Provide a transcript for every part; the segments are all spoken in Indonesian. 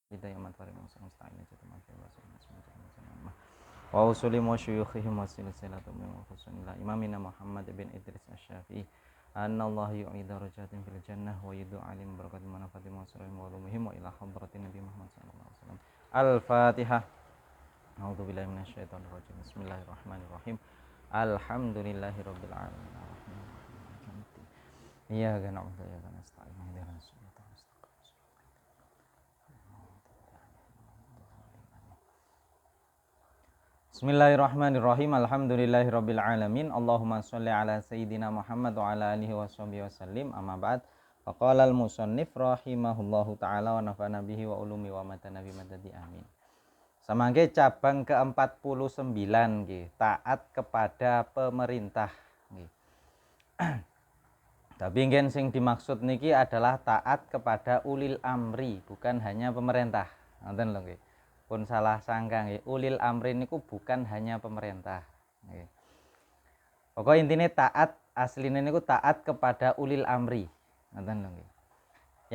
Bidaya matwari musta'in jatuh maki wa sallallahu wa usulim wa syuyukhihim wa silsilatum wa khusunillah imamina Muhammad bin Idris Asy-Syafi'i anna Allah yu'idha rajatin fil jannah wa yudhu alim barakat manafati wa salam wa ulumihim wa ila hadratin Nabi Muhammad sallallahu alaihi wasallam. Al-Fatihah. A'udzu billahi minasyaitonir rajim. Bismillahirrahmanirrahim. Alhamdulillahi rabbil alamin. Iyyaka na'budu wa iyyaka nasta'in. Ihdinas siratal mustaqim. Bismillahirrahmanirrahim. Alhamdulillahirabbil alamin. Allahumma shalli ala sayyidina Muhammad wa ala alihi washabihi wasallim. Amma ba'd. Faqala al-musannif rahimahullahu taala wa nafa'ana bihi wa ulumi wa matana bi madadi amin. Samangke cabang ke-49 nggih, taat kepada pemerintah nggih. Tapi nggih sing dimaksud niki adalah taat kepada ulil amri, bukan hanya pemerintah. Ngoten lho nggih. Pun salah sangka nggih, ulil amri niku bukan hanya pemerintah nggih. Pokok intine taat asline niku taat kepada ulil amri. Ngoten lho nggih.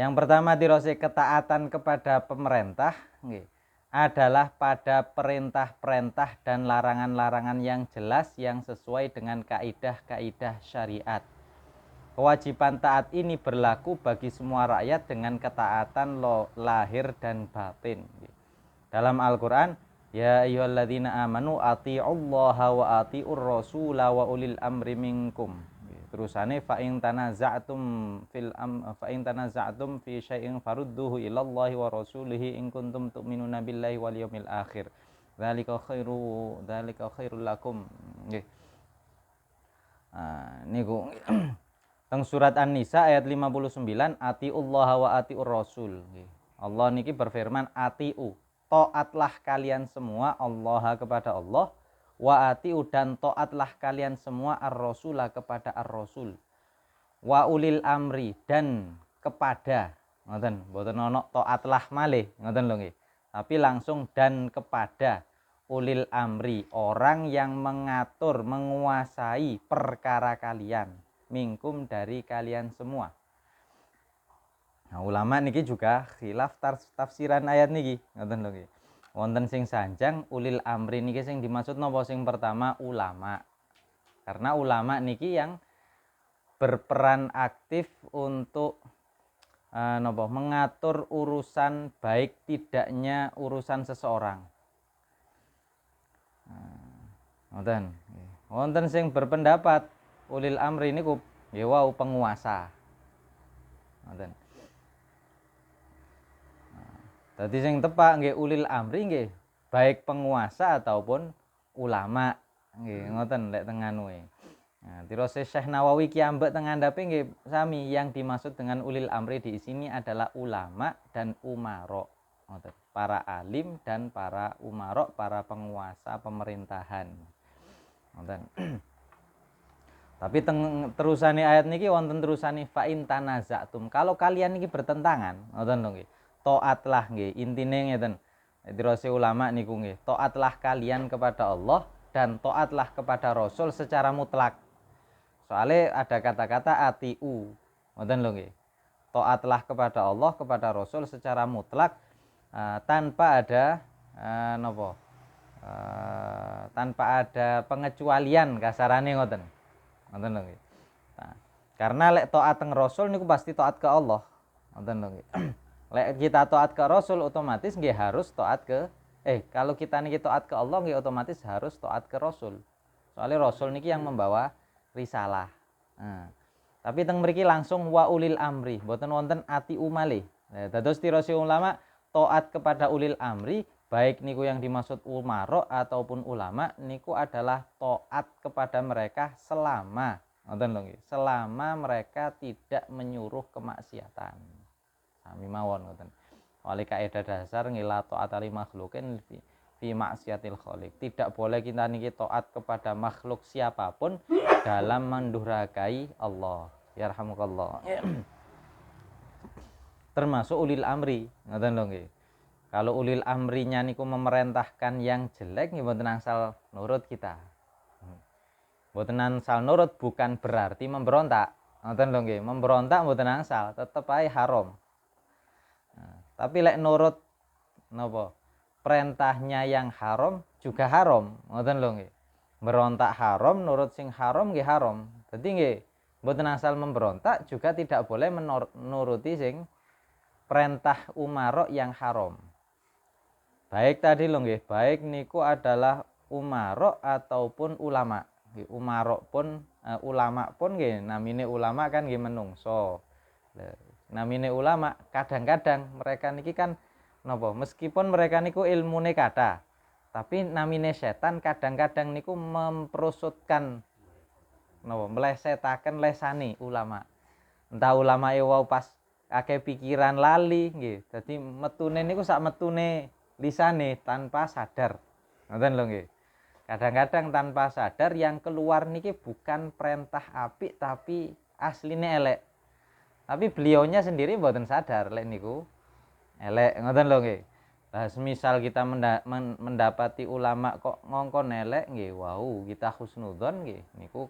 Yang pertama dirose ketaatan kepada pemerintah nggih adalah pada perintah-perintah dan larangan-larangan yang jelas yang sesuai dengan kaidah-kaidah syariat. Kewajiban taat ini berlaku bagi semua rakyat dengan ketaatan lahir dan batin. Dalam Al-Quran, ya ayyuhalladzina amanu ati'ullaha wa ati'ur rasula wa ulil amri minkum. Terusane fa in tanaza'tum fi syai'in farudduhu ilallahi wa rasulihi in kuntum tu'minuna billahi wal yawmil akhir. Dzalika khairul lakum. Nggih. Niku teng surat An-Nisa ayat 59, atiullaha wa atiur rasul. Allah niki berfirman atiu, taatlah kalian semua Allah kepada Allah, wa atiu dan taatlah kalian semua ar-rasula kepada ar-rasul, wa ulil amri dan kepada, ngoten mboten ana taatlah malih, ngoten lho nggih. Tapi langsung dan kepada ulil amri, orang yang mengatur, menguasai perkara kalian, minkum dari kalian semua. Nah, ulama niki juga khilaf tafsiran ayat niki, ngoten lho nggih. Wonten sing sanjang ulil amri niki sing dimaksud napa? Sing pertama ulama. Karena ulama niki yang berperan aktif untuk mengatur urusan baik tidaknya urusan seseorang. Ngoten. Wonten sing berpendapat ulil amri niku nggih wau penguasa. Ngoten. Dadi sing tepak nggih ulil amri nggih baik penguasa ataupun ulama nggih ngoten lek teng anu e. Nah, dirose Syekh Nawawi ki ambek teng andhape nggih sami, yang dimaksud dengan ulil amri di sini adalah ulama dan umara. Ngoten. Para alim dan para umara, para penguasa pemerintahan. Ngoten. Tapi terusane ayat niki wonten terusane fa in tanaza'tum. Kalau kalian niki bertentangan, ngoten lho nggih. Taatlah nggih, intine ngeten. Dirose ulama niku nggih, taatlah kalian kepada Allah dan taatlah kepada Rasul secara mutlak. Soalnya ada kata-kata atiu, ngoten lho nggih. Taatlah kepada Allah, kepada Rasul secara mutlak tanpa ada tanpa ada pengecualian, kasarane ngoten. Ngoten lho nggih. Nah, karena lek taat teng Rasul niku pasti taat ke Allah. Ngoten lho nggih. Lek kita taat ke Rasul otomatis nggih harus taat ke kalau kita niki taat ke Allah nggih otomatis harus taat ke Rasul. Soalnya Rasul niki yang membawa risalah. Nah, tapi teng mriki langsung wa ulil amri, mboten wonten ati umali. Nah, dados tirose ulama taat kepada ulil amri, baik niku yang dimaksud umara ataupun ulama niku adalah taat kepada mereka selama ngoten lho nggih, selama mereka tidak menyuruh kemaksiatan. Sami mawon ngoten. Wali kaidah dasar ngila taat ali makhlukin fi maksiatil khaliq. Tidak boleh kita niki taat kepada makhluk siapapun dalam mendurhakai Allah. Yarhamukallah. Termasuk ulil amri, ngoten lho nggih. Kalau ulil amrinya niku memerintahkan yang jelek nggih mboten angsal nurut kita. Mboten angsal nurut bukan berarti memberontak. Ngoten lho nggih, memberontak mboten angsal, tetep ae haram. Nah, tapi lek nurut napa perintahnya yang haram juga haram, ngoten lho nggih. Berontak haram, nurut sing haram nggih haram. Dadi nggih mboten asal memberontak juga tidak boleh menuruti sing perintah umarok yang haram. Baik tadi lho nggih, baik niku adalah umarok ataupun ulama. Nggih, umarok pun ulama pun nggih, namine ulama kan nggih menungso. Namine ulama kadang-kadang mereka niki kan napa meskipun mereka niku ilmune kathah, tapi namine setan kadang-kadang niku memperusutkan napa mlesetaken lesane ulama. Entah ulama wau pas akeh pikiran lali nggih. Dadi metune niku sak metune lisane tanpa sadar. Ngoten lho nggih. Kadang-kadang tanpa sadar yang keluar niki bukan perintah apik tapi asline elek. Tapi beliaunya sendiri mboten sadar lek niku elek, ngoten lho nggih. Nah, semisal kita mendapati ulama kok ngongkon elek nggih, wau kita husnudzon nggih niku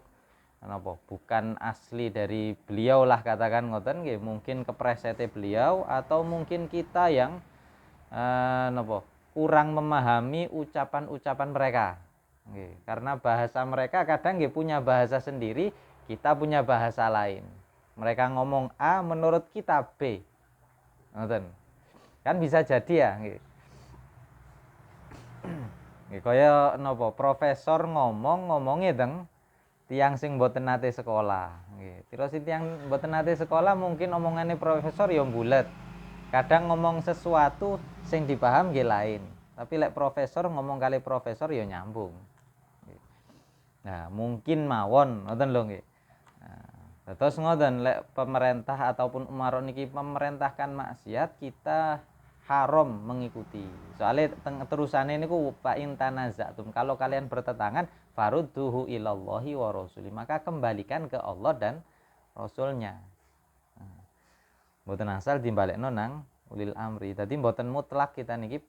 napa bukan asli dari beliau lah katakan ngoten nggih, mungkin kepresete beliau atau mungkin kita yang napa kurang memahami ucapan-ucapan mereka. Nggih, karena bahasa mereka kadang nggih punya bahasa sendiri, kita punya bahasa lain. Mereka ngomong A, menurut kita B. Ngoten. Kan bisa jadi ya nggih. Nggih kaya napa profesor ngomongnya teng tiang sing mboten nate sekolah nggih. Terus tiyang mboten nate sekolah mungkin omongane profesor ya bulet. Kadang ngomong sesuatu sing dipaham nggih lain. Tapi lek profesor ngomong kali profesor ya nyambung. Nah, mungkin mawon ngoten lho nggih. Nah, terus ngoten lek pemerintah ataupun umarok niki memerintahkan maksiat kita haram mengikuti. Soalnya terusane niku fa in tanazatum, kalau kalian bertentangan farudduhu ilallahi wa rasuli, maka kembalikan ke Allah dan Rasulnya. Mboten asal dimbalekno nang ulil amri. Dadi mboten mutlak kita niki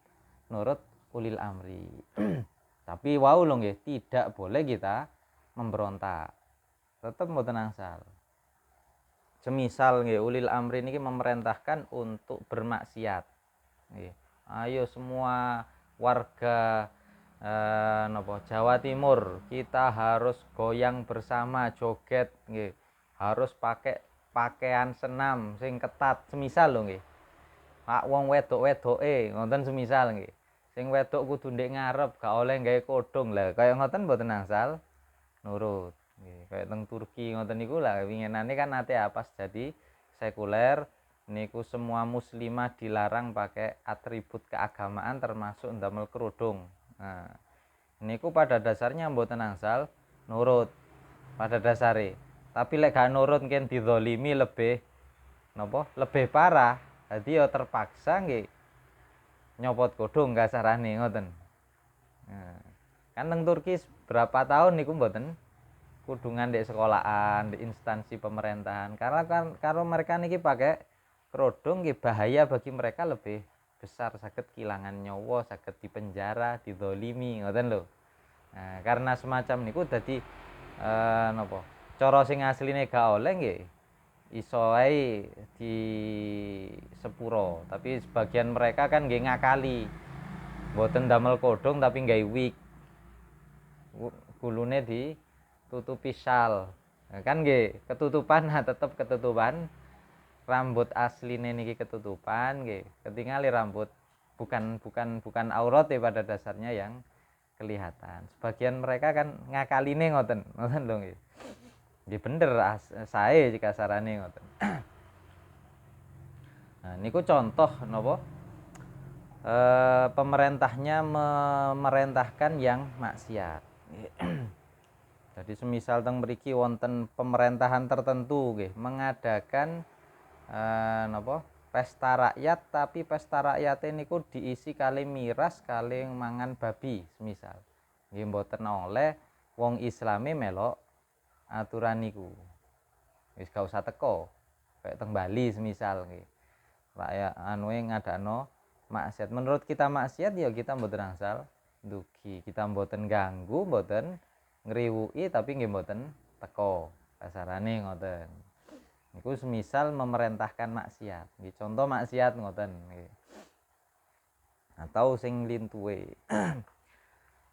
nurut ulil amri. Tapi wau lho nggih, tidak boleh kita memberontak. Tetep mboten asal. Semisal nggih ulil amri niki memerintahkan untuk bermaksiat. Nggih. Ayo semua warga napa Jawa Timur, kita harus goyang bersama, joget nggih. Harus pakai pakaian senam sing ketat, semisal lho nggih. Pak wong wedok-wedoke ngoten semisal nggih. Sing wedok kudu ndek ngarep, gak oleh gawe kodhong. Lah kaya ngoten mboten asal nurut. Nggih, kaya teng Turki ngoten niku lah winginane kan nate pas jadi sekuler niku semua muslimah dilarang pakai atribut keagamaan termasuk ndamel kerudung. Nah, niku pada dasarnya mboten asal nurut pada dasare. Tapi lek gak nurut mungkin dizalimi lebih napa? Lebih parah. Dadi ya terpaksa nggih nyopot kodhong kasarane ngoten. Nah, kan teng Turki berapa tahun niku mboten kudungan di sekolahan, di instansi pemerintahan. Karena kan kalau mereka niki pakai kerudung nggih bahaya bagi mereka lebih besar, saged kehilangan nyawa, saged dipenjara, dizalimi ngoten lho. Nah, karena semacam niku dadi napa? Cara sing asline gak oleh nggih iso ae di sepuro, tapi sebagian mereka kan nggih ngakali. Mboten damel kodhong tapi nggawe wig. Gulune ditutupi syal. Nah, kan nggih ketutupan, nah tetep ketutupan. Rambut asline niki ketutupan nggih. Ketingali rambut bukan aurat pada dasarnya yang kelihatan. Sebagian mereka kan ngakaline ngoten lho nggih. Nggih bener sae jika sarane ngoten. Nah, niku contoh napa? Pemerintahnya memerintahkan yang maksiat. Jadi semisal teng mriki wonten pemerintahan tertentu nggih mengadakan napa? Pesta rakyat, tapi pesta rakyat niku diisi kali miras kali mangan babi semisal. Nggih mboten oleh wong Islami melok aturan niku. Wis gak usah teko. Kayak teng Bali semisal nggih. Rakyat ngadakno maksiat. Menurut kita maksiat ya kita mboten asal dugi. Kita mboten ganggu, mboten ngriwuki tapi nggih mboten teko. Kasarane ngoten. Niku semisal memerintahkan maksiat. Nggih contoh maksiat ngoten nggih. Nah, atau sing lintuwe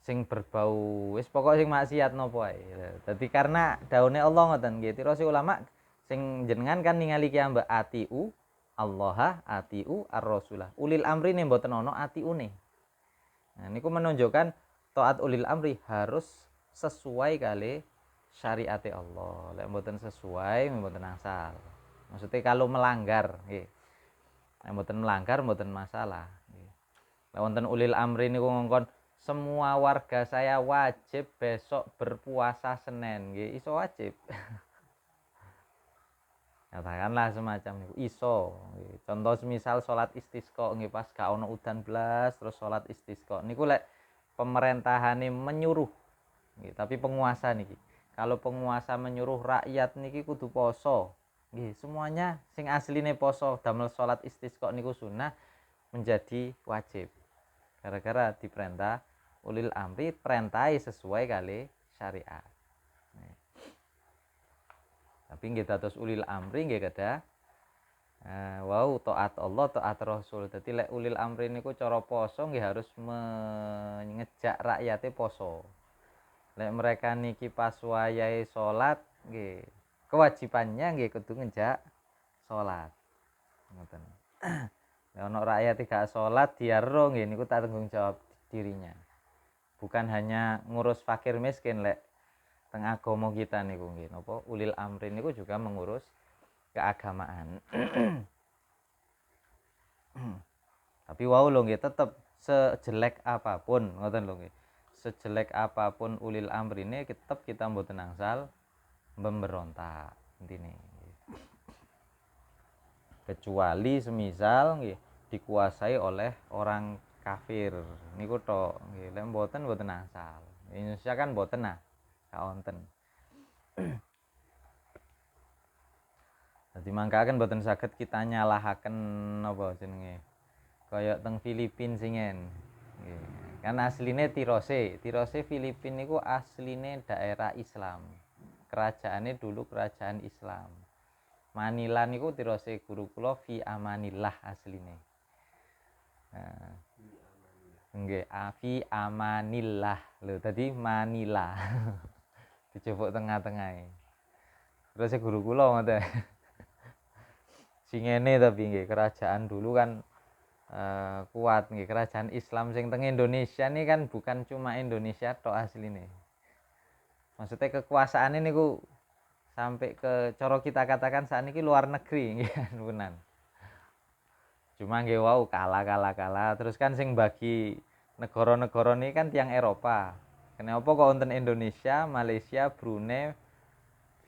sing berbau wis pokok sing maksiat napa ae. Dadi karena daune Allah ngoten nggih, tirose ulama sing jenengan kan ningali ki ambek atiu Allah, atiu ar-rasulah. Ulil amri ne mboten ana atiune. Nah niku menunjukkan taat ulil amri harus sesuai kali syariate Allah. Lek mboten sesuai mboten asal. Maksudnya kalau melanggar nggih. Lek mboten melanggar mboten masalah nggih. Lek wonten ulil amri niku ngongkon semua warga saya wajib besok berpuasa Senin nggih, iso wajib. Katakanlah semacam niku iso nggih. Contoh semisal salat istisqa nggih pas gak ono udan blas terus salat istisqa niku lek pemerintahane menyuruh nggih, tapi penguasa niki. Kalau penguasa menyuruh rakyat niki kudu poso nggih, semuanya sing asline poso damel salat istisqa niku sunah menjadi wajib. Gara-gara diperintah ulil amri perintahe sesuai kali syariat. Tapi nggih dados ulil amri nggih kada wau taat Allah taat Rasul. Dadi lek ulil amri niku cara poso nggih harus mengejak rakyate poso. Lek mereka niki pas wayahe salat nggih kewajibannya nggih kudu ngejak salat. Ngoten. Lek ana rakyat gak salat diaro nggih niku tanggung jawab dirinya. Bukan hanya ngurus fakir miskin lek teng agama kita niku nggih napa ulil amri niku juga mengurus keagamaan. Tapi wau lho nggih tetep sejelek apapun ngoten lho nggih. Sejelek apapun ulil amri ini tetep kita mboten angsal memberontak intine. Kecuali semisal nggih dikuasai oleh orang kafir niku tok nggih. Lek mboten angsal. Indonesia kan mboten nah. Gak wonten. Dadi mangkaken mboten saged kita nyalahaken napa jenenge. Kaya teng Filipina singen. Nggih. Kan asline Tirose. Tirose Filipina niku asline daerah Islam. Kerajaane dulu kerajaan Islam. Manila niku Tirose guru kula fi amanillah asline. Nah. Nggih, fi amanillah. Lho tadi Manila. Dijupuk tengah-tengahe. Terus guru kula ngoten. Singene tapi nggih kerajaan dulu kan kuat nggih, kerajaan Islam sing teng Indonesia nih kan bukan cuma Indonesia tok asline. Maksudnya kekuasaane niku sampai ke cara kita katakan saat ini luar negeri nggih punan. Cuma nggih wau kalah terus kan sing bagi negara-negara ini kan tiang Eropa. Kenapa kok wonten Indonesia, Malaysia, Brunei,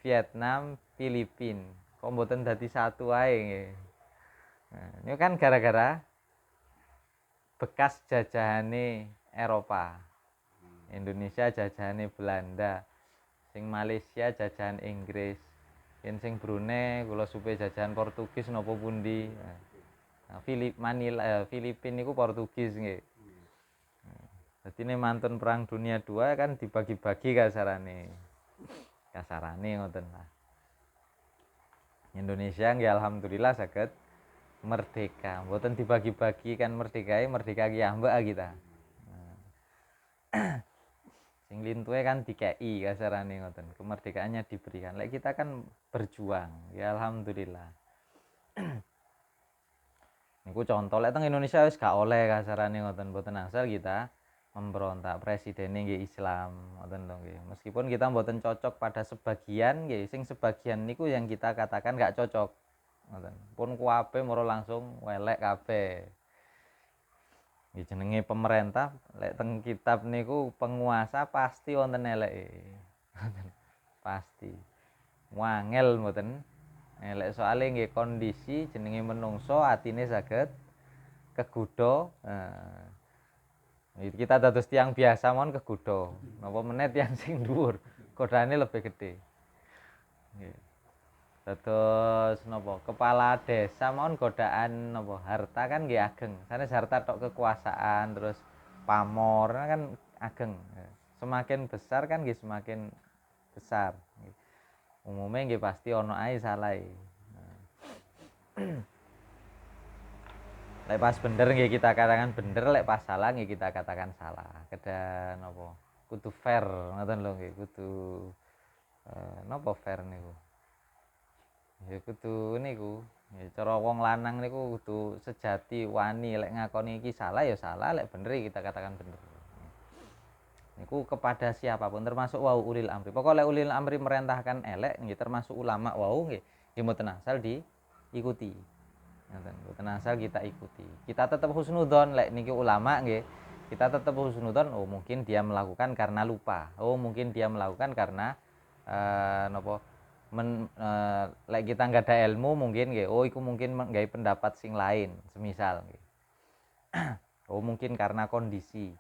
Vietnam, Filipina. Kok mboten dadi satu ae nggih. Nah, ini kan gara-gara bekas jajahane Eropa. Indonesia jajahane Belanda. Sing Malaysia jajahan Inggris. Yen sing Brunei kula supe jajahan Portugis napa pundi. Nah, Filipina niku Portugis nggih. Jadi ini mantun perang dunia 2 kan dibagi-bagi kasarane ngoten lah. Indonesia nggih alhamdulillah saged merdeka. Mboten dibagi-bagi kan merdeka ki ambek kita. Sing lintuhe kan dikei kasarane ngoten. Kemerdekaannya diberikan. Lek kita kan berjuang. Ya alhamdulillah. Niku contoh lek teng Indonesia wis gak oleh kasarane ngoten. Mboten asal kita memberontak. Presidennya nggih Islam ngoten lho nggih. Meskipun kita mboten cocok pada sebagian nggih, sing sebagian niku yang kita katakan gak cocok ngoten. Pun kuwabe moro langsung welek kabeh. Nggih jenenge pemerintah lek teng kitab niku penguasa pasti wonten eleke. Pasti. Wangel mboten. Elek soalé nggih kondisi jenenge menungso atine saged kegodha. Kita dados tiang biasa mon kegodha. Napa meneh tiang sing dhuwur, godane lebih gede. Nggih. Dados napa kepala desa mon godaan napa harta kan nggih ageng. Sanes harta tok kekuasaan terus pamor kan ageng. Semakin besar kan nggih semakin besar. Umumnya nggih pasti ono ae salahe. Lek pas bener nggih kita katakan bener, lek pas salah nggih kita katakan salah. Kedah napa? Kudu fair ngoten lho nggih, kudu napa fair niku? Ya kudu niku. Ya cara wong lanang niku kudu sejati, wani lek ngakoni iki salah ya salah, lek bener ya kita katakan bener. Niku kepada siapapun termasuk wau ulil amri. Pokoknya ulil amri merintahkan elek nggih termasuk ulama wau nggih mboten asal diikuti. Mboten asal kita ikuti. Kita tetap husnudzon lek niki ulama nggih. Kita tetap husnudzon, oh mungkin dia melakukan karena lupa. Oh mungkin dia melakukan karena napa lek kita nggak ada ilmu mungkin nggih. Oh iku mungkin nggawe pendapat sing lain, semisal nggih. Oh mungkin karena kondisi.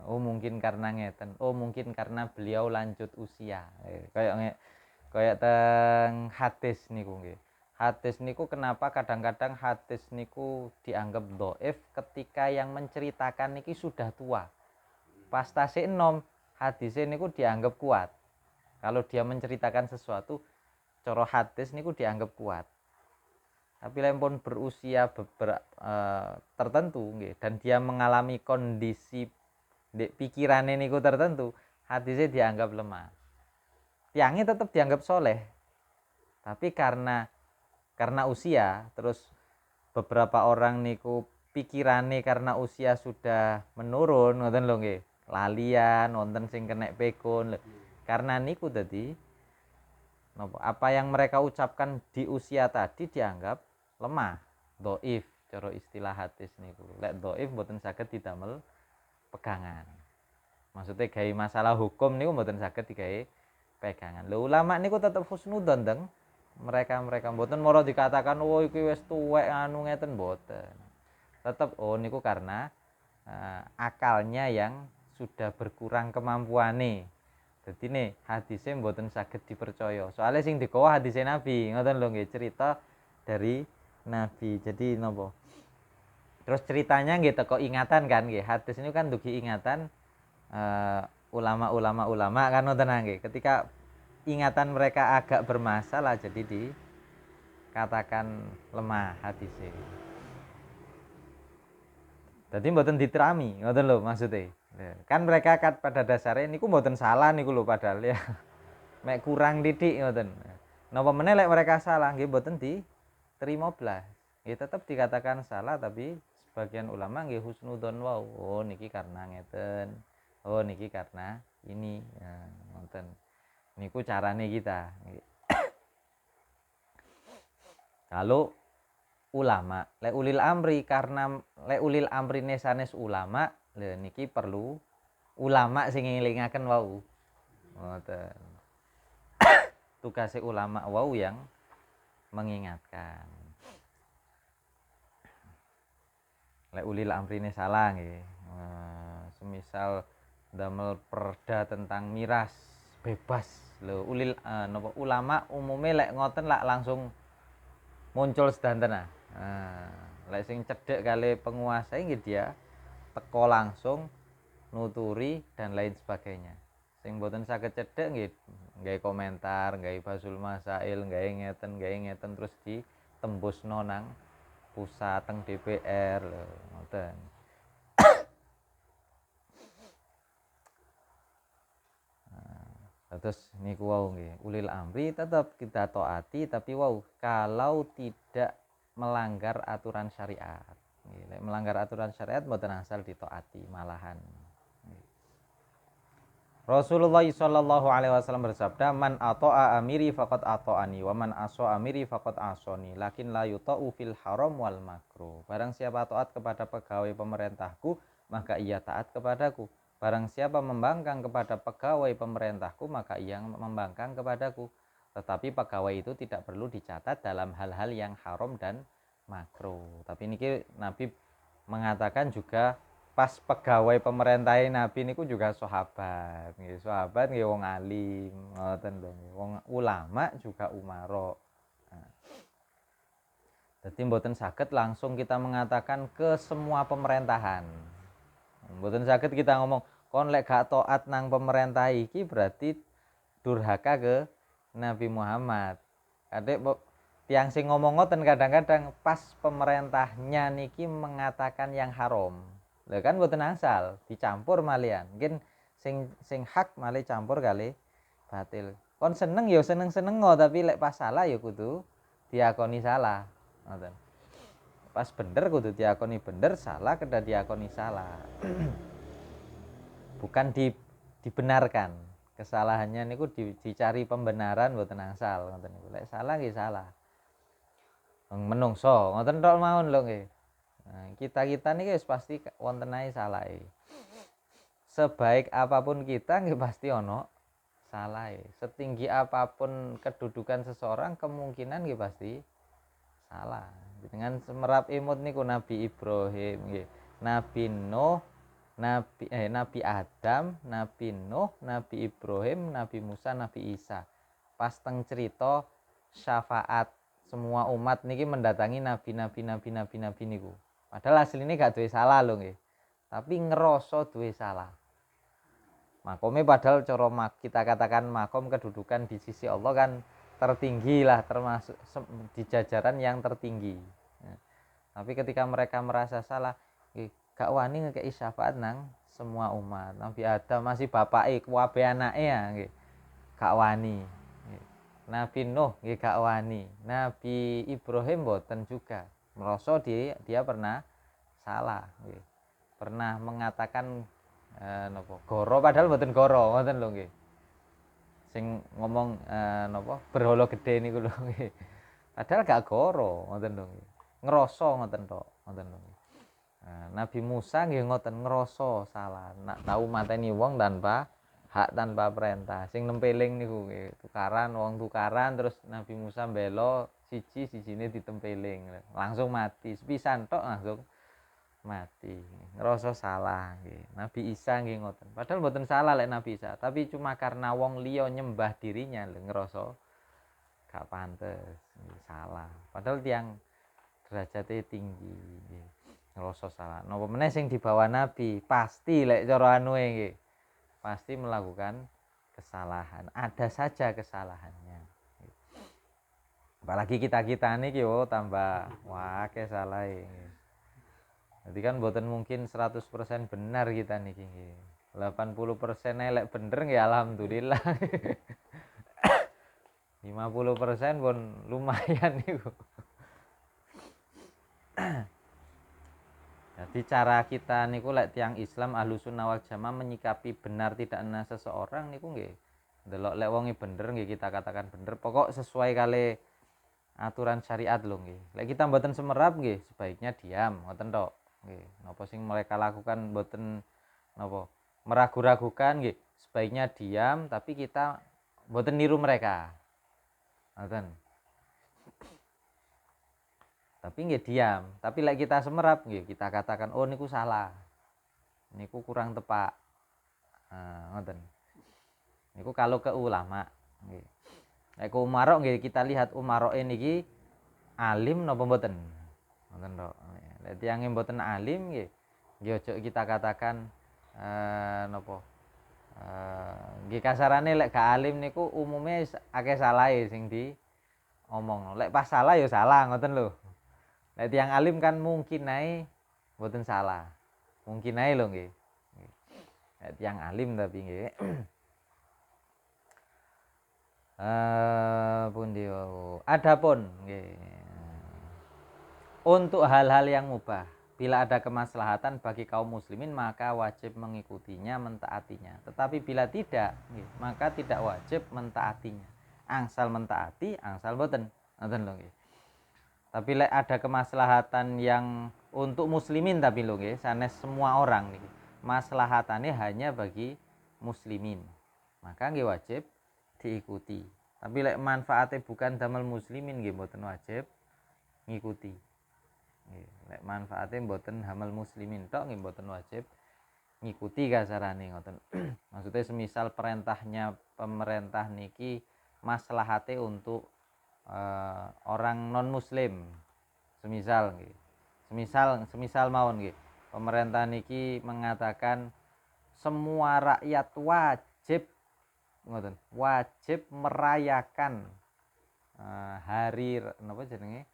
Oh mungkin karena ngeten. Oh mungkin karena beliau lanjut usia. Kayak teng hadis niku nggih. Hadis niku kenapa kadang-kadang hadis niku dianggap dhaif ketika yang menceritakan niki sudah tua. Pas tasik enom, hadisnya niku dianggap kuat. Kalau dia menceritakan sesuatu cara hadis niku dianggap kuat. Tapi lempun berusia tertentu nggih dan dia mengalami kondisi pikirannya niku tertentu, hadisnya dianggap lemah. Tiangnya tetap dianggap soleh, tapi karena usia, terus beberapa orang niku pikirannya karena usia sudah menurun, ngoten lho nggih, lalian, wonten sing kena pekun. Karena niku tadi, apa yang mereka ucapkan di usia tadi dianggap lemah, doif, cara istilah hadis niku. Lek doif mboten saged didamel pegangan. Maksudnya gawe masalah hukum niku mboten saged digawe pegangan. Lho ulama niku tetep husnudzon teng mereka mboten moro dikatakan oh iki wis tuwek anu ngeten mboten. Tetep oh niku karena akalnya yang sudah berkurang kemampuane. Dadi ne hadise mboten saged dipercaya. Soalnya sing dikowa hadise Nabi, ngoten lho nggih cerita dari Nabi. Jadi napa? Terus ceritanya nggih teko ingatan kan nggih. Hadis ini kan dugi ingatan ulama kan ngoten nggih. Ketika ingatan mereka agak bermasalah jadi dikatakan lemah hadisnya. Jadi mboten diterami, ngoten lho maksudnya. Kan mereka kan pada dasarnya niku mboten salah niku lho padahal ya. Mek kurang didik ngoten. Napa meneh lek mereka salah nggih mboten diterima blas. Nggih tetep dikatakan salah tapi sebagian ulama nggih husnudzon wau. Oh niki karena ngeten. Oh niki karena ini. Ya, ngoten. Niku carane kita. Kalau ulama, lek ulil amri karena lek ulil amri sanes ulama, lha niki perlu ulama sing ngelingaken wau. Ngoten. Tugasnya ulama wau yang mengingatkan. Lek ulil amri salah nggih. Semisal damel perda tentang miras bebas lho ulil napa ulama umumnya lek ngoten lak langsung muncul sedanten lek sing cedek kali penguasa nggih dia teko langsung nuturi dan lain sebagainya. Sing mboten saged cedek nggih nggawe komentar, nggawe basul masail, nggawe ngeten terus ditembusno nang pusat teng DPR lho ngoten. Terus niku wau nggih, ulil amri tetap kita taati tapi wau kalau tidak melanggar aturan syariat. Nggih, melanggar aturan syariat mboten asal ditaati malahan. Rasulullah sallallahu alaihi wasallam bersabda, "Man ata'a amiri faqad ata'ani wa man asa amiri faqad asani, lakin la yuta'u fil haram wal makruh." Barang siapa taat kepada pegawai pemerintahku, maka ia taat kepadaku. Barang siapa membangkang kepada pegawai pemerintahku, maka ia membangkang kepadaku. Tetapi pegawai itu tidak perlu dicatat dalam hal-hal yang haram dan makruh. Tapi niki Nabi mengatakan juga pas pegawai pemerintah Nabi niku juga sahabat. Nggih, sahabat nggih wong alim, ngoten lho. Wong ulama juga umaro. Jadi mboten saged langsung kita mengatakan ke semua pemerintahan. Mboten saged kita ngomong kon lek gak taat nang pemerintah iki berarti durhaka ke Nabi Muhammad. Kadek tiang sing ngomong ngoten kadang-kadang pas pemerintahnya niki mengatakan yang haram. Lha kan mboten asal, dicampur malian. Mungkin sing hak malih campur kali batil. Kon seneng ya seneng-seneng tapi lek pas salah ya kudu diakoni salah. Ngoten. Pas bener kudu diakoni bener, salah kedah diakoni salah. Bukan dibenarkan. Kesalahannya niku dicari pembenaran mboten asal ngoten niku. Lek salah nggih salah. Menungso ngoten tok mawon lho nggih. Nah, kita niki wis pasti wonten ae salahe. Sebaik apapun kita nggih pasti ono salahe. Setinggi apapun kedudukan seseorang kemungkinan nggih pasti salah. Dengan semerap imut niku Nabi Ibrahim nggih, Nabi Nuh, Nabi Adam, Nabi Nuh, Nabi Ibrahim, Nabi Musa, Nabi Isa. Pas teng cerita syafaat semua umat niki mendatangi nabi niku. Padahal asline gak duwe salah lho nggih. Tapi ngerasa duwe salah. Makome padahal cara kita katakan makom kedudukan di sisi Allah kan tertinggi lah, termasuk di jajaran yang tertinggi. Ya. Tapi ketika mereka merasa salah, gak wani ngekei syafaat nang semua umat. Nabi Adam masih bapake, kuwabe anake ya nggih. Gak wani. Nabi Nuh nggih gak wani. Nabi Ibrahim boten juga. Merasa dia pernah salah nggih. Pernah mengatakan napa goro padahal boten goro ngoten lho nggih. Sing ngomong napa berhala gedhe niku lho nggih. Padahal gak goro ngoten lho nggih. Ngrasa ngoten tok, ngoten lho nggih. Nabi Musa nggih ngoten ngrasa salah. Nak tau mateni wong tanpa hak tanpa perintah. Sing nempeling niku nggih, tukaran terus Nabi Musa mbela sijine ditempeling. Langsung mati. Sepisan tok langsung mati. Ngrasa salah nggih. Nabi Isa nggih ngoten. Padahal mboten salah lek Nabi Isa, tapi cuma karena wong liya nyembah dirinya lho ngrasa gak pantes, salah. Padahal tiang derajate tinggi nggih. Ngrasa salah. Napa meneh sing dibawa Nabi, pasti lek cara anuhe nggih. Pasti melakukan kesalahan. Ada saja kesalahannya. Apalagi kita-kita niki tambah wah kesalahe. Jadi kan mboten mungkin 100% benar kita niki nggih. 80% elek bener nggih alhamdulillah. 50% pun lumayan niku. Jadi cara kita niku lek tiang Islam Ahlussunnah wal Jamaah menyikapi benar tidaknya seseorang niku nggih. Delok lek wonge bener nggih kita katakan bener, pokok sesuai kali aturan syariat lho nggih. Lek kita mboten semerap nggih, sebaiknya diam ngoten tok. Nggih, napa sing mereka lakukan mboten napa meragu-ragukan nggih, sebaiknya diam tapi kita mboten niru mereka. Ngoten. Tapi nggih diam, tapi lek kita semerap nggih kita katakan oh niku salah. Niku kurang tepak. Ngoten. Niku kalau ke ulama nggih. Lek ke umarok nggih kita lihat umarok niki alim napa mboten. Ngoten tok. Lek tiyang mboten alim nggih, nggih aja kita katakan napa nggih kasarane lek gak alim niku umume akeh salahe sing diomong. Lek pas salah ya salah ngoten lho. Lek tiyang alim kan mungkin ae mboten salah. Mungkin ae lho nggih. Lek tiyang alim tapi nggih. Pundi adapun nggih. Untuk hal-hal yang mubah, bila ada kemaslahatan bagi kaum muslimin maka wajib mengikutinya, mentaatinya. Tetapi bila tidak, maka tidak wajib mentaatinya. Angsal mentaati, angsal boten. Ngoten lho nggih. Tapi lek ada kemaslahatan yang untuk muslimin tapi lho nggih, sanes semua orang niki. Maslahatane hanya bagi muslimin. Maka nggih wajib diikuti. Tapi lek manfaatnya bukan damel muslimin nggih mboten wajib ngikuti. Lek manfaatnya mboten hamal muslimin tok nggih mboten wajib ngikuti kasarane ngoten. Maksudnya semisal perintahnya pemerintah niki maslahate untuk orang non muslim. Semisal nggih. Semisal mawon nggih. Pemerintah niki mengatakan semua rakyat wajib ngoten, wajib merayakan hari napa jenenge?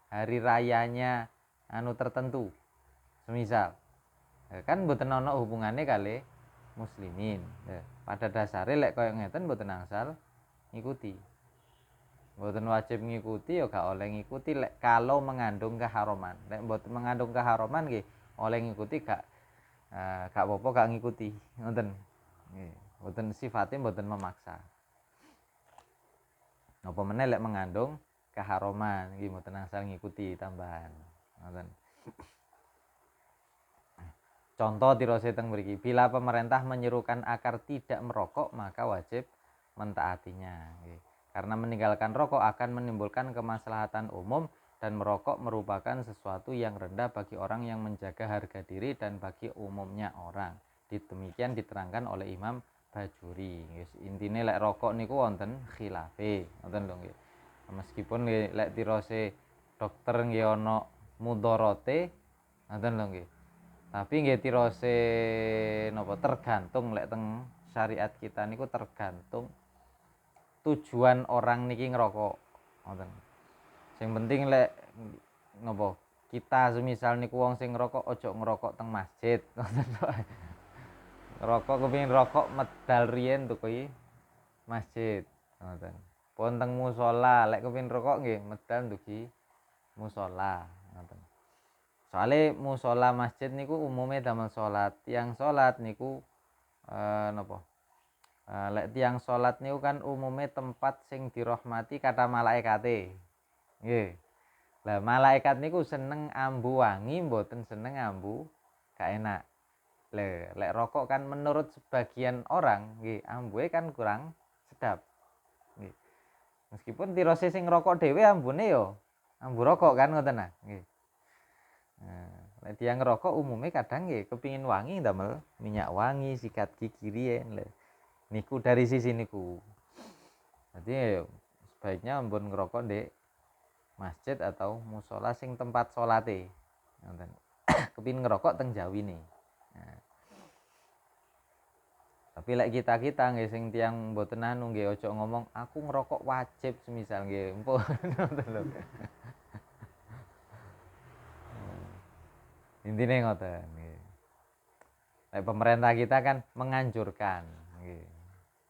Hari rayanya anu tertentu. Semisal kan mboten ana hubungane kali muslimin. Pada dasare lek koyo ngeten mboten angsal ngikuti. Mboten wajib ngikuti ya gak oleh ngikuti lek kalau mengandung keharuman. Lek mboten mengandung keharuman nggih oleh ngikuti gak apa-apa gak ngikuti. Ngoten. Nggih, mboten sifatnya mboten memaksa. Napa meneh lek mengandung keharuman nggih mboten angsal ngikuti tambahan. Ngoten. Contoh tirose teng mriki, bila pemerintah menyerukan agar tidak merokok maka wajib mentaatinya. Karena meninggalkan rokok akan menimbulkan kemaslahatan umum dan merokok merupakan sesuatu yang rendah bagi orang yang menjaga harga diri dan bagi umumnya orang. Demikian diterangkan oleh Imam Bajuri. Intine lek rokok niku wonten khilafe, ngoten lho nggih. Meskipun lek tirose dokter nggih ana mudharate, ngoten lho nggih. Tapi nggih tirose napa tergantung lek teng syariat kita niku tergantung tujuan orang niki ngerokok, ngoten. Sing penting lek napa kita semisal niku wong sing ngerokok ojo ngerokok teng masjid, ngoten. Ngerokok kepengin rokok medal riyen tuku masjid, ngoten. Pun teng musala lek kepengin rokok nggih medal dugi musala, ngoten. Soale musala masjid niku umume damel salat, tiyang salat niku napa lek tiyang salat niku kan umume tempat sing dirahmati kata malaikate. Nggih. Lah malaikat niku seneng ambu wangi, mboten seneng ambu gak enak. Lek rokok kan menurut sebagian orang nggih ambune kan kurang sedap. Nggih. Meskipun tirose sing ngrokok dhewe ambune yo ambu rokok kan ngoten nah. Nggih. Lek tiyang ngerokok umume kadang nggih kepingin wangi damel minyak wangi, sikat gigi riyen lho. Niku dari sisi niku. Jadi sebaiknya ampun ngerokok di masjid atau musola sing tempat salate. Ngoten. Kepin ngerokok teng jawine. Nah. Tapi lek kita nggih sing tiyang mboten anu nggih aja ngomong aku ngerokok wajib semisal nggih. Mpun ngoten lho. Intine ngoten nggih. Lek pemerintah kita kan menganjurkan nggih.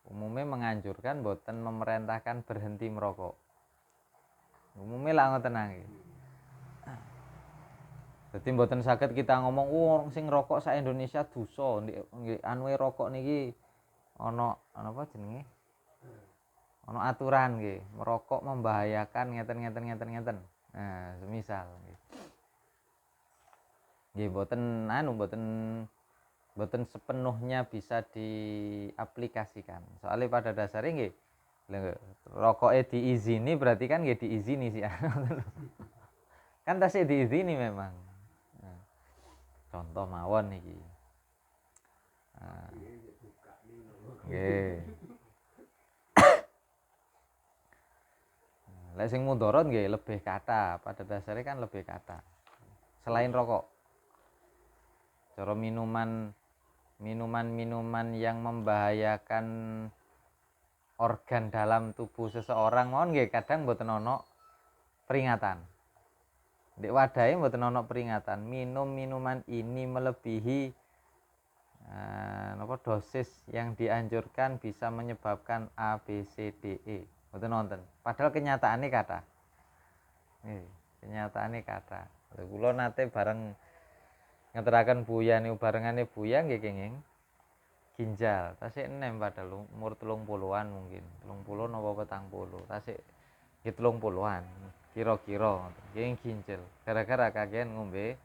Umumnya menganjurkan boten memerintahkan berhenti merokok. Umumnya lah ngoten nggih. Dadi mboten saged kita ngomong wong sing ngerokok sak Indonesia dosa nggih anuwe rokok niki ana apa jenenge? Ana aturan nggih, merokok membahayakan ngeten. Nah, semisal nggih. Nggih mboten sepenuhnya bisa diaplikasikan. Soalnya pada dasarnya nggih rokoke diizini berarti kan nggih diizini sih. Kan tasih diizini memang. Nah, contoh mawon niki. Nggih. Lek sing mudharat nggih lebih kata, pada dasarnya kan lebih kata. Selain rokok. Cara minuman yang membahayakan organ dalam tubuh seseorang mohon nggih kadang mboten ana peringatan. Ndek wadahe mboten ana peringatan, minum minuman ini melebihi dosis yang dianjurkan bisa menyebabkan A B C D E. Mboten nonton. Padahal kenyataannya kata. Nggih, kenyataannya kata. Kula nate bareng ngeteraken Buya niku barengane Buya nggih kenging ginjal. Tasik enem padahal umur 30-an mungkin. 30 napa 40. Tasik nggih 30-an kira-kira ngoten. Kenging ginjal. Gara-gara kakean ngombe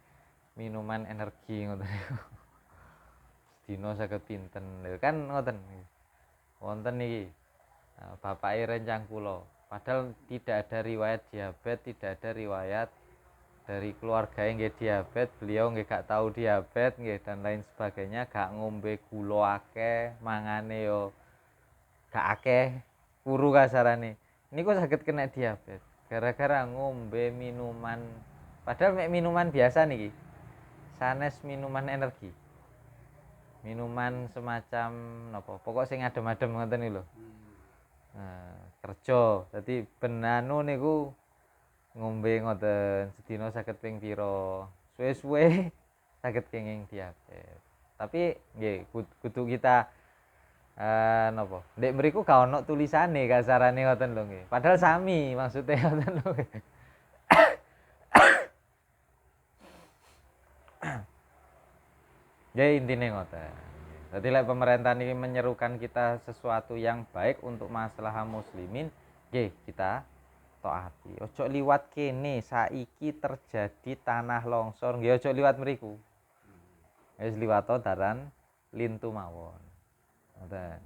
minuman energi ngoten niku. Dina saged pinten. Lho kan ngoten. Wonten niki. Bapake rencang kula. Padahal tidak ada riwayat diabetes, tidak ada riwayat dari keluarga nggih diabetes, beliau nggih gak tahu diabetes nggih dan lain sebagainya, gak ngombe gula akeh, mangane yo gak akeh, kuru kasarane. Niku saged kena diabetes gara-gara ngombe minuman, padahal mek minuman biasa niki. Sanes minuman energi. Minuman semacam napa? Pokok sing adem-adem ngoten iki lho. Nah, kerja. Dadi ben anu niku ngombe ngoten sedina saged ping pira. Suwe-suwe saged kenging diabetes. Tapi nggih kudu kita napa? Ndek mriku gak ono tulisane kasarane ngoten lho nggih. Padahal sami maksudnya ngoten lho. Ya intine ngoten. Jadi lek pemerintah ini menyerukan kita sesuatu yang baik untuk masalah muslimin, nggih kita taati. Ojo liwat kene saiki terjadi tanah longsor, nggih ojo liwat mriku. Wis liwat daran lintu mawon. Ngoten.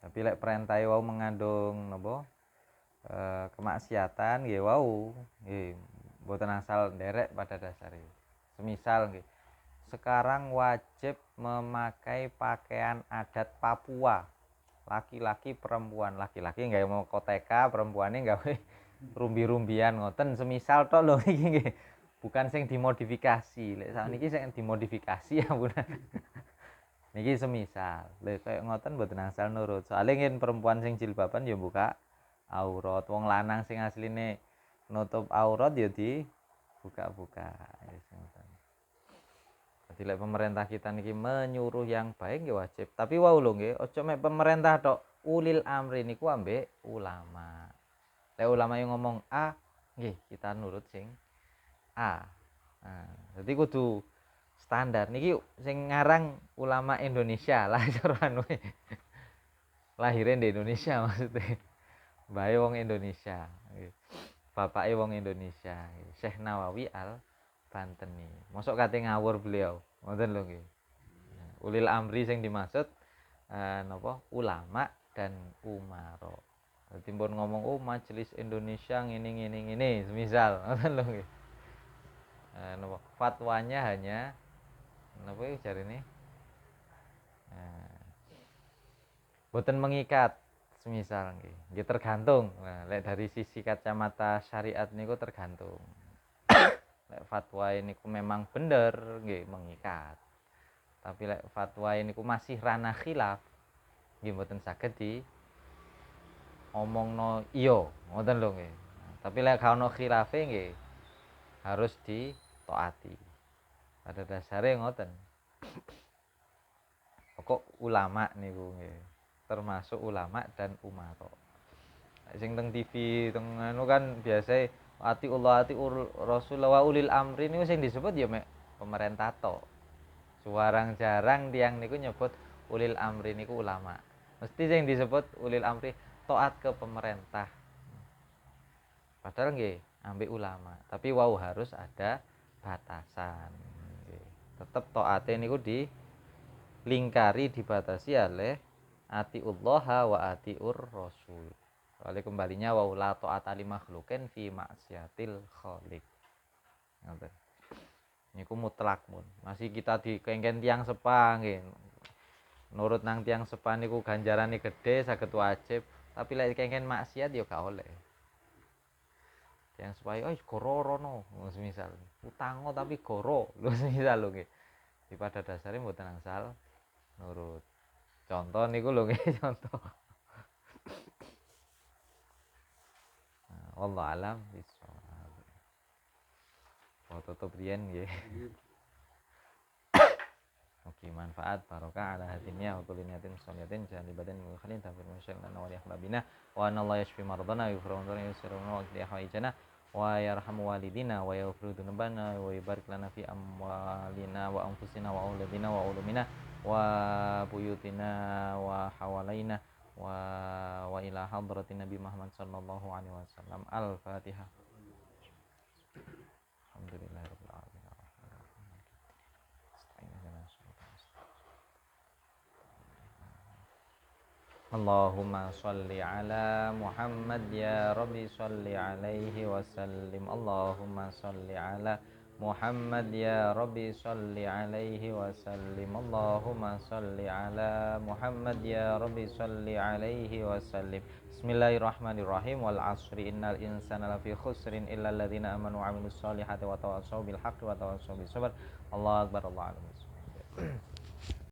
Tapi lek perintah wau mengandung napa? Kemaksiatan nggih wau, nggih mboten asal nderek pada dasarnya. Semisal nggih, sekarang wajib memakai pakaian adat Papua. Laki-laki perempuan, laki-laki nggak mau koteka, perempuannya nggak rumbi-rumbian ngoten semisal tok lho iki nggih. Bukan sing dimodifikasi. Lek sakniki sing dimodifikasi ya Bu. Niki semisal. Lek koyo ngoten mboten asal nurut. Soale yen perempuan sing jilbaban ya buka aurat. Wong lanang sing asline nutup aurat ya dibuka-buka. Wis ngoten. Jadi lek pemerintah kita niki menyuruh yang baik ya wajib. Tapi wau lho nggih, aja mek pemerintah tok. Ulil amri niku ambek ulama. Lek ulama yang ngomong A, nggih kita nurut sing A. Nah, jadi kudu standar niki sing ngarang ulama Indonesia lah cara anu. Lahirin di Indonesia maksudnya. Bae wong Indonesia. Bapake wong Indonesia. Syekh Nawawi Al Banteni. Mosok kate ngawur beliau. Ngoten lho nggih. Ulil amri sing dimaksud napa? Ulama dan umaro. Dadi pun ngomong majelis Indonesia ngene semisal ngoten lho nggih. Napa? Fatwanya hanya napa iki jarine? Boten mengikat semisal nggih. Nggih tergantung. Nah, lek dari sisi kacamata syariat niku tergantung. Lek fatwa niku memang bener nggih mengikat. Tapi lek fatwa niku masih ranah khilaf nggih mboten saged di omongno iya, ngoten lho nggih. Tapi lek gak ono khilafe nggih harus ditaati. Pada dasare ngoten. Pokok ulama niku nggih. Termasuk ulama dan umaro. Sing teng TV teng anu kan biasa ati Allah ati Rasul wa ulil amri niku sing disebut ya mek pemerintah to. Suarang jarang tiang niku nyebut ulil amri niku ulama. Mesti sing disebut ulil amri taat ke pemerintah. Padahal nggih ambek ulama, tapi wau harus ada batasan. Nggih. Tetep taate niku dilingkari dibatasi oleh atiullah wa atiur rasul. Soalnya kembalinya wa la ta'ata li makhluqin fi maksiatil khaliq. Ngoten. Niku mutlak mun. Masih kita dikengken tiang sepa nggih. Nurut nang tiang sepa niku ganjarane gede saged wajib, tapi lek kengken maksiat ya gak oleh. Tiang sepa goro rono, semisal. Utango tapi goro, lho semisal lho nggih. Di pada dasarnya mboten angsal nurut. Contoh niku lho nggih contoh. Wallahu alam bisawab. Oh tutup riyen nggih. Mugi manfaat barokah ala hadinya wa kulli niyatin sholihatin jalibatin mukhalin tafir musyallana wa yahbabina wa anallahu yashfi mardana wa yughfiru lana yusiruna wa qdi hawaijana wa yarhamu walidina wa yaghfiru dzunubana wa yubarik lana fi amwalina wa anfusina wa auladina wa ulumina wa buyutina wa hawalaina wa ila hadratin Nabi Muhammad sallallahu alaihi wasallam. Al-Fatihah. Alhamdulillahirabbil alamin. Allahumma sholli ala Muhammad ya Rabbi sholli alaihi wasallim. Allahumma sholli ala Muhammad ya Rabbi sholli alaihi wasallim. Allahumma sholli ala Muhammad ya Rabbi sholli alaihi wasallim. Bismillahirrahmanirrahim. Wal asri innal insana lafi khusrin illa alladzina amanu wa amilus solihati wa tawassaw bil haqqi wa tawassaw bis sabr. Allahu akbar. Allahu akbar.